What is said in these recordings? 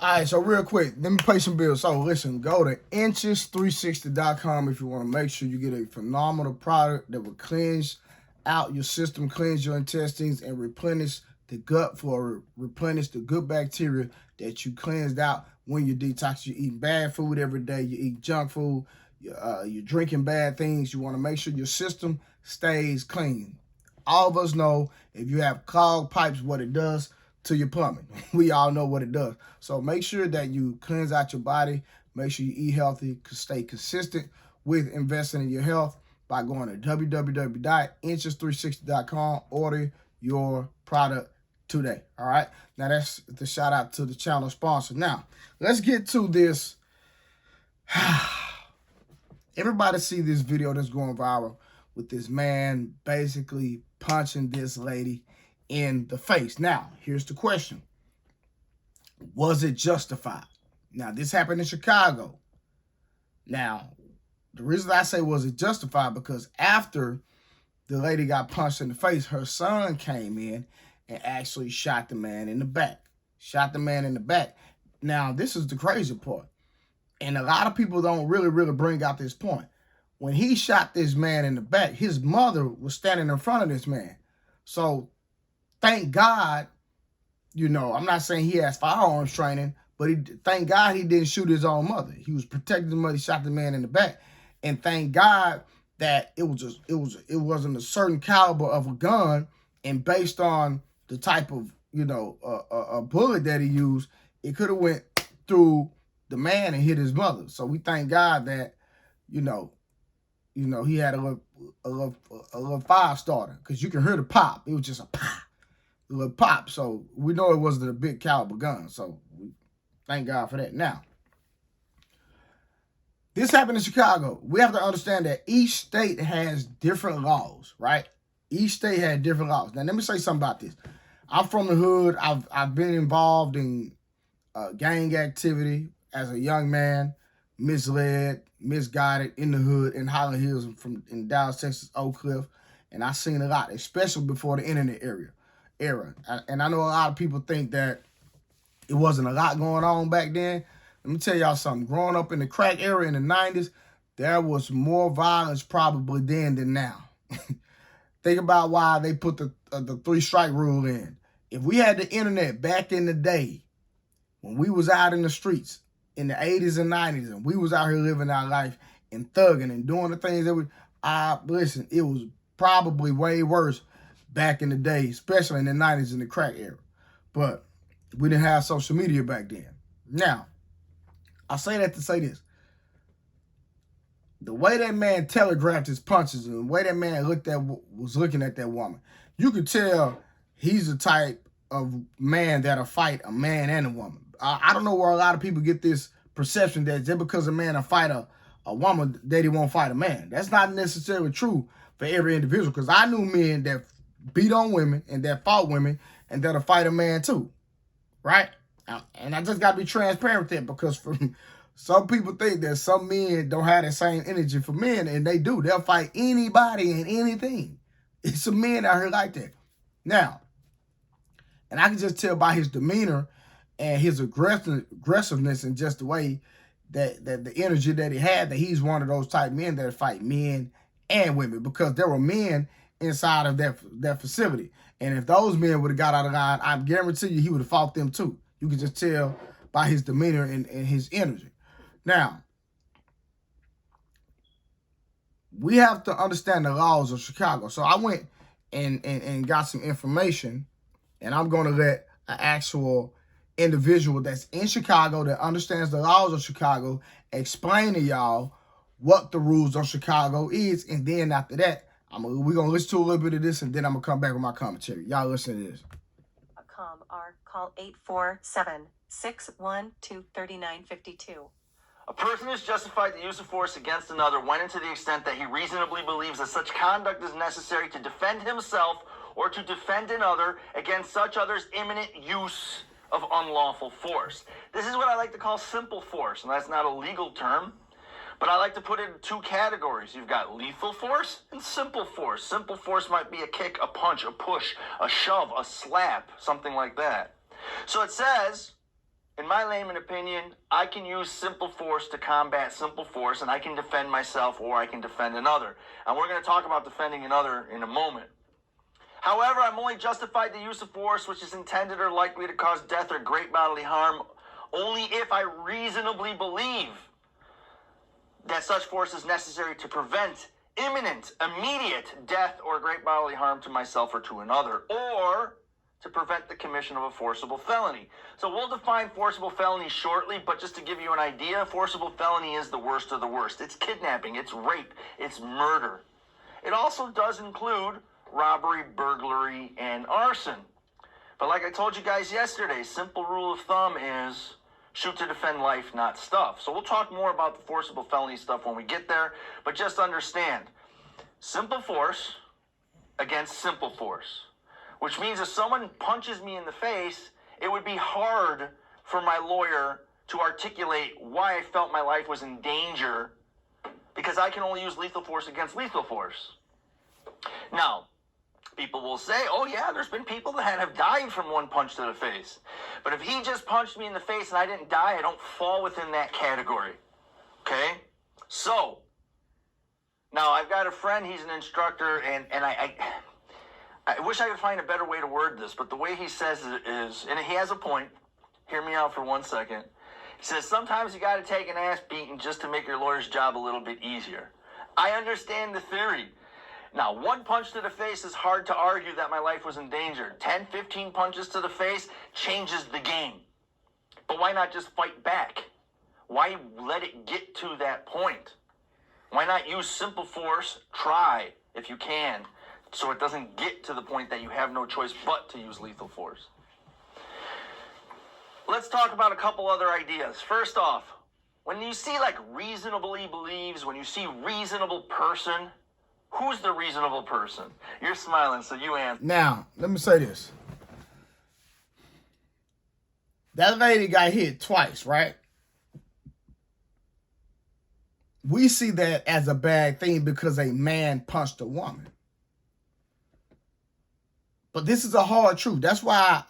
All right, so real quick, let me pay some bills. So listen, go to inches360.com if you want to make sure you get a phenomenal product that will cleanse out your system, cleanse your intestines, and replenish the gut for replenish the good bacteria that you cleansed out when you detox. You're eating bad food every day. You eat junk food. You're drinking bad things. You want to make sure your system stays clean. All of us know if you have clogged pipes, what it does to your plumbing. We all know what it does. So make sure that you cleanse out your body. Make sure you eat healthy. Stay consistent with investing in your health by going to www.inches360.com. Order your product today. All right. Now that's the shout out to the channel sponsor. Now let's get to this. Everybody see this video that's going viral with this man basically punching this lady in the face. Now, here's the question. Was it justified? Now, this happened in Chicago. Now, the reason I say was it justified because after the lady got punched in the face, her son came in and actually shot the man in the back. Shot the man in the back. Now, this is the crazy part. And a lot of people don't really bring out this point. When he shot this man in the back, his mother was standing in front of this man. So, thank God, I'm not saying he has firearms training, but thank God he didn't shoot his own mother. He was protecting the mother. He shot the man in the back. And thank God that it wasn't a certain caliber of a gun. And based on the type of, a bullet that he used, it could have went through the man and hit his mother. So we thank God that, he had a little fire starter because you can hear the pop. It was just a pop, a little pop. So we know it wasn't a big caliber gun. So we thank God for that. Now, this happened in Chicago. We have to understand that each state has different laws, right? Each state had different laws. Now, let me say something about this. I'm from the hood. I've been involved in gang activity as a young man, misled, misguided in the hood in Highland Hills in Dallas, Texas, Oak Cliff. And I've seen a lot, especially before the internet era. And I know a lot of people think that it wasn't a lot going on back then. Let me tell y'all something. Growing up in the crack era in the 90s, there was more violence probably then than now. Think about why they put the 3-strike rule in. If we had the internet back in the day, when we was out in the streets in the 80s and 90s, and we was out here living our life and thugging and doing the things that listen, it was probably way worse back in the day, especially in the 90s in the crack era. But we didn't have social media back then. Now, I say that to say this. The way that man telegraphed his punches and the way that man was looking at that woman, you could tell he's the type of man that'll fight a man and a woman. I don't know where a lot of people get this perception that just because a man will fight a woman, that he won't fight a man. That's not necessarily true for every individual, because I knew men that beat on women and that fought women and that'll fight a man too, right? And I just got to be transparent with that, because some people think that some men don't have the same energy for men, and they do. They'll fight anybody and anything. It's some men out here like that. Now, and I can just tell by his demeanor and his aggressiveness and just the way that the energy that he had, that he's one of those type men that fight men and women, because there were men inside of that facility. And if those men would have got out of line, I guarantee you he would have fought them too. You could just tell by his demeanor and his energy. Now, we have to understand the laws of Chicago. So I went and got some information, and I'm going to let an actual individual that's in Chicago that understands the laws of Chicago explain to y'all what the rules of Chicago is. And then after that, we're going to listen to a little bit of this, and then I'm going to come back with my commentary. Y'all listen to this. Call 847-612-3952. A person is justified the use of force against another when and to the extent that he reasonably believes that such conduct is necessary to defend himself or to defend another against such other's imminent use of unlawful force. This is what I like to call simple force, and that's not a legal term, but I like to put it in two categories. You've got lethal force and simple force. Simple force might be a kick, a punch, a push, a shove, a slap, something like that. So it says in my layman opinion, I can use simple force to combat simple force, and I can defend myself or I can defend another. And we're going to talk about defending another in a moment. However, I'm only justified the use of force which is intended or likely to cause death or great bodily harm only if I reasonably believe that such force is necessary to prevent imminent, immediate death or great bodily harm to myself or to another, or to prevent the commission of a forcible felony. So we'll define forcible felony shortly, but just to give you an idea, forcible felony is the worst of the worst. It's kidnapping, it's rape, it's murder. It also does include robbery, burglary, and arson. But like I told you guys yesterday, simple rule of thumb is shoot to defend life, not stuff. So we'll talk more about the forcible felony stuff when we get there, but just understand, simple force against simple force. Which means if someone punches me in the face, it would be hard for my lawyer to articulate why I felt my life was in danger, because I can only use lethal force against lethal force. Now, people will say, oh yeah, there's been people that have died from one punch to the face. But if he just punched me in the face and I didn't die, I don't fall within that category. Okay? So, now I've got a friend, he's an instructor, and I wish I could find a better way to word this, but the way he says it is, and he has a point, hear me out for 1 second. He says, sometimes you got to take an ass beating just to make your lawyer's job a little bit easier. I understand the theory. Now, one punch to the face is hard to argue that my life was in danger. 10, 15 punches to the face changes the game. But why not just fight back? Why let it get to that point? Why not use simple force? Try, if you can, so it doesn't get to the point that you have no choice but to use lethal force. Let's talk about a couple other ideas. First off, when you see like reasonably believes, when you see reasonable person, who's the reasonable person? You're smiling, so you answer. Now, let me say this. That lady got hit twice, right? We see that as a bad thing because a man punched a woman. But this is a hard truth. That's why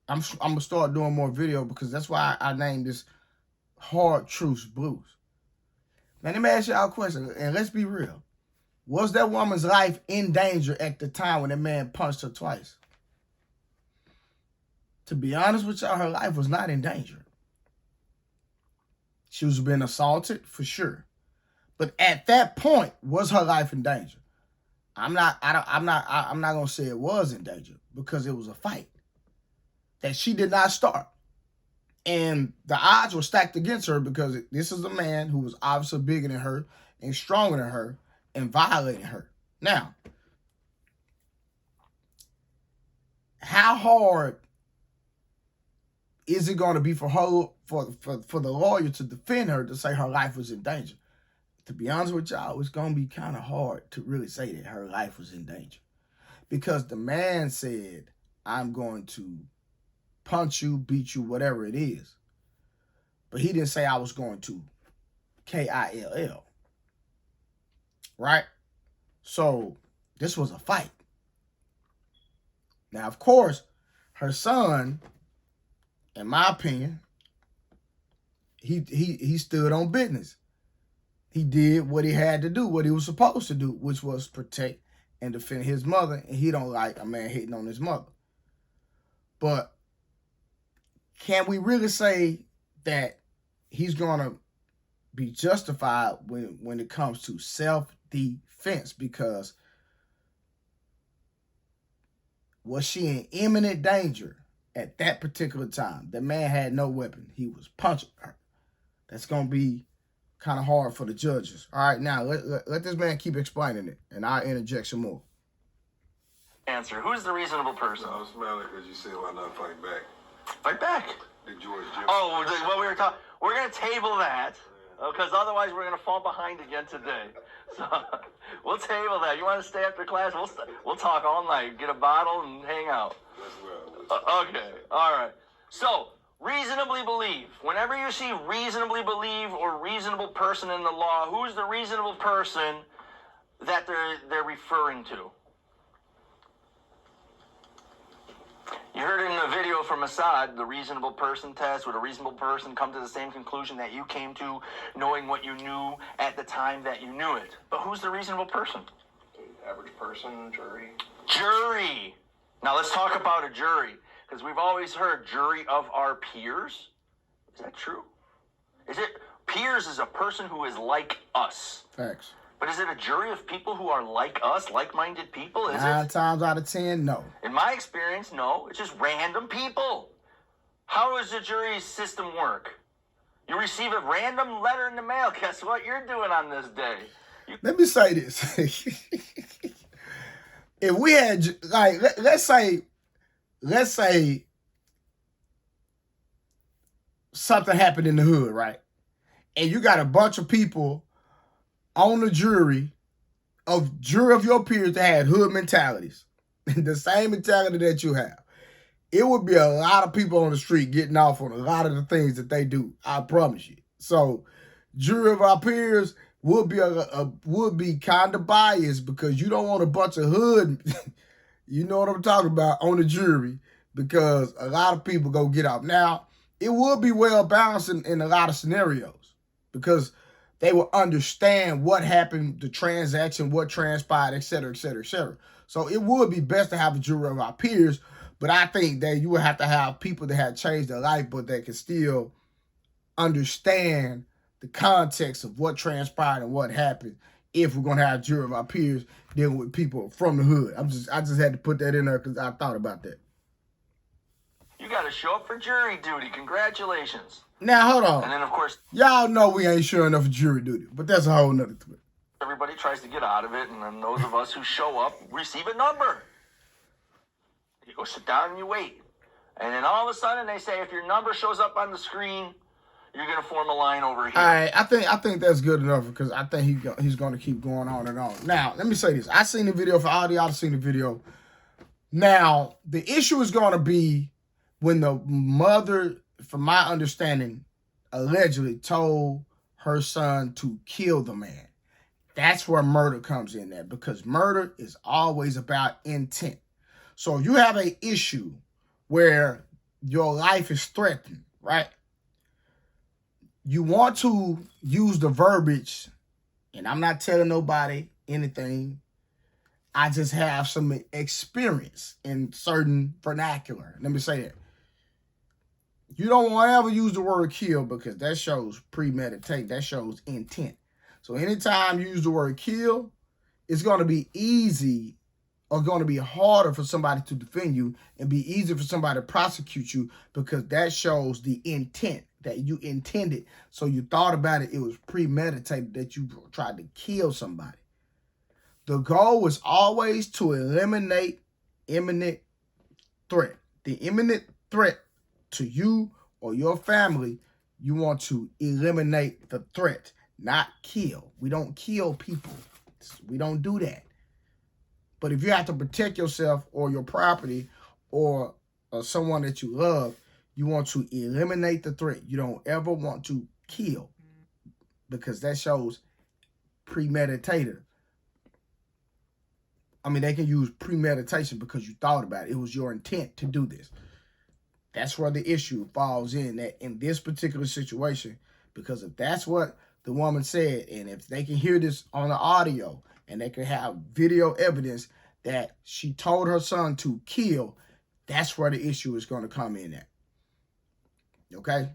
I'm gonna start doing more video, because that's why I named this Hard Truths Blues. Now let me ask y'all a question, and let's be real. Was that woman's life in danger at the time when that man punched her twice? To be honest with y'all, her life was not in danger. She was being assaulted for sure. But at that point, was her life in danger? I'm not gonna say it was in danger, because it was a fight that she did not start. And the odds were stacked against her, because this is a man who was obviously bigger than her and stronger than her and violating her. Now, how hard is it going to be for her, for the lawyer to defend her, to say her life was in danger? To be honest with y'all, it's going to be kind of hard to really say that her life was in danger, because the man said, I'm going to punch you, beat you, whatever it is. But he didn't say I was going to kill. Right? So this was a fight. Now, of course, her son, in my opinion, he stood on business. He did what he had to do, what he was supposed to do, which was protect and defend his mother. And he don't like a man hitting on his mother. But can we really say that he's going to be justified when it comes to self-defense? Because was she in imminent danger at that particular time? The man had no weapon. He was punching her. That's going to be kind of hard for the judges. All right, now let this man keep explaining it, and I'll interject some more. Answer. Who's the reasonable person? I was smiling because you said why not fight back. Fight back. The George Jefferson. Oh, what we were talking. We're gonna table that, because otherwise we're gonna fall behind again today. So we'll table that. You want to stay after class? We'll talk all night. Get a bottle and hang out. That's well. Okay. All right. So reasonably believe. Whenever you see reasonably believe or reasonable person in the law, who's the reasonable person that they're referring to? You heard in the video from Assad, the reasonable person test. Would a reasonable person come to the same conclusion that you came to, knowing what you knew at the time that you knew it? But who's the reasonable person? The average person, jury. Jury. Now let's talk about a jury, because we've always heard jury of our peers. Is that true? Is it peers is a person who is like us? Facts. But is it a jury of people who are like us, like-minded people? Is 9 it? times out of 10, no. In my experience, no. It's just random people. How does the jury system work? You receive a random letter in the mail. Guess what you're doing on this day? Let me say this. If we had, like, let's say something happened in the hood, right? And you got a bunch of people on the jury of your peers that had hood mentalities, the same mentality that you have. It would be a lot of people on the street getting off on a lot of the things that they do. I promise you. So, jury of our peers would be kind of biased, because you don't want a bunch of hood, you know what I'm talking about, on the jury, because a lot of people go get off. Now, it would be well balanced in a lot of scenarios, because they will understand what happened, the transaction, what transpired, et cetera, et cetera, et cetera. So it would be best to have a jury of our peers, but I think that you would have to have people that have changed their life, but that can still understand the context of what transpired and what happened, if we're gonna have a jury of our peers dealing with people from the hood. I just had to put that in there because I thought about that. You got to show up for jury duty. Congratulations. Now, hold on. And then, of course, Y'all know we ain't sure enough for jury duty, but that's a whole nother thing. everybody tries to get out of it, and then those of us who show up receive a number. You go sit down and you wait. And then all of a sudden they say, if your number shows up on the screen, you're going to form a line over here. All right, I think that's good enough, because I think he's going to keep going on and on. Now, let me say this. I seen the video. For all y'all seen the video. Now, the issue is going to be when the mother, from my understanding, allegedly told her son to kill the man. That's where murder comes in there, because murder is always about intent. So if you have an issue where your life is threatened, right? You want to use the verbiage, and I'm not telling nobody anything. I just have some experience in certain vernacular. Let me say that. You don't want to ever use the word kill, because that shows premeditate. That shows intent. So anytime you use the word kill, it's going to be easy or going to be harder for somebody to defend you, and be easier for somebody to prosecute you, because that shows the intent, that you intended. So you thought about it. It was premeditated that you tried to kill somebody. The goal was always to eliminate imminent threat. The imminent threat to you or your family, you want to eliminate the threat, not kill. We don't kill people. We don't do that. But if you have to protect yourself or your property or someone that you love, you want to eliminate the threat. You don't ever want to kill, because that shows premeditated. I mean, they can use premeditation because you thought about it. It was your intent to do this. That's where the issue falls in, that in this particular situation, because if that's what the woman said, and if they can hear this on the audio, and they can have video evidence that she told her son to kill, that's where the issue is going to come in at. Okay?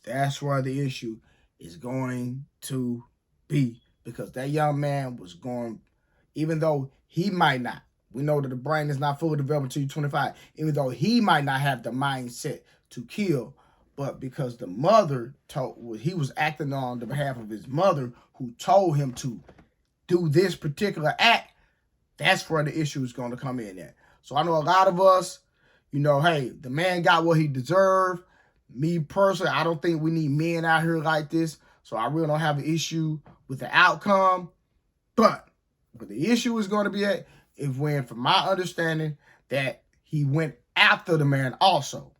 That's where the issue is going to be, because that young man was going, even though he might not, we know that the brain is not fully developed until you're 25, even though he might not have the mindset to kill, but because the mother told, he was acting on the behalf of his mother, who told him to do this particular act, that's where the issue is going to come in at. So I know a lot of us, you know, hey, the man got what he deserved. Me personally, I don't think we need men out here like this. So I really don't have an issue with the outcome. But the issue is going to be at, if when, from my understanding, that he went after the man also.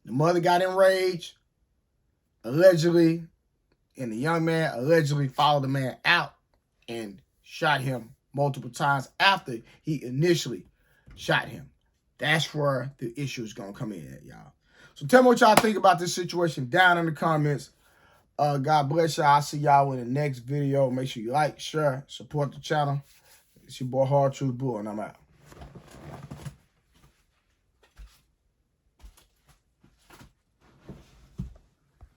The mother got enraged, allegedly, and the young man allegedly followed the man out and shot him multiple times after he initially shot him. That's where the issue is going to come in at, y'all. So tell me what y'all think about this situation down in the comments. God bless y'all. I'll see y'all in the next video. Make sure you like, share, support the channel. It's your boy Hard Truth Blue, and I'm out.